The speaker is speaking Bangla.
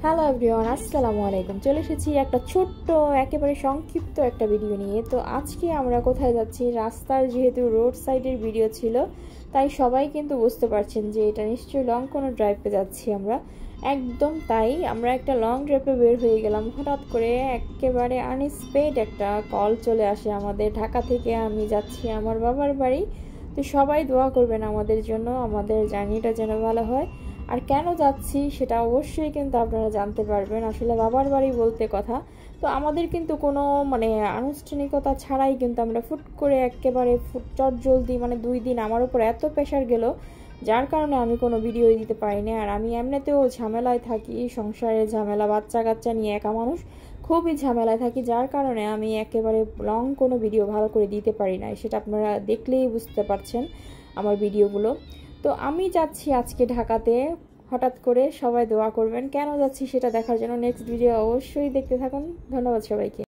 হ্যালো এভরিওয়ান, আসসালামু আলাইকুম। চলে এসেছি একটা ছোট্ট একেবারে সংক্ষিপ্ত একটা ভিডিও নিয়ে। তো আজকে আমরা কোথায় যাচ্ছি, রাস্তার যেহেতু রোড সাইডের ভিডিও ছিল তাই সবাই কিন্তু বুঝতে পারছেন যে এটা নিশ্চয়ই লং কোনো ড্রাইভে যাচ্ছি আমরা। একদম তাই, আমরা একটা লং ড্রাইভে বের হয়ে গেলাম। হঠাৎ করে একেবারে আনএক্সপেক্টেড একটা কল চলে আসে আমাদের ঢাকা থেকে। আমি যাচ্ছি আমার বাবার বাড়ি। তো সবাই দোয়া করবেন আমাদের জন্য, আমাদের জার্নিটা যেন ভালো হয়। আর কেন যাচ্ছি সেটা অবশ্যই কিন্তু আপনারা জানতে পারবেন। আসলে বাবার বাড়ি বলতে কথা, তো আমাদের কিন্তু কোনো আনুষ্ঠানিকতা ছাড়াই কিন্তু আমরা ফুট করে একেবারে চটজলদি 2 দিন আমার উপর এত প্রেশার গেল, যার কারণে আমি কোনো ভিডিও দিতে পারিনি। আর আমি এমনিতেও ঝামেলায় থাকি, সংসারের ঝামেলা, বাচ্চা কাচ্চা নিয়ে একা মানুষ, খুবই ঝামেলায় থাকি, যার কারণে আমি একেবারে লং কোনো ভিডিও ভালো করে দিতে পারি না। সেটা আপনারা দেখলেই বুঝতে পারছেন আমার ভিডিওগুলো। তো আমি যাচ্ছি আজকে ঢাকাতে হঠাৎ করে। সবাই দোয়া করবেন, কেন যাচ্ছি সেটা দেখার জন্য নেক্সট ভিডিও অবশ্যই দেখতে থাকুন। ধন্যবাদ সবাইকে।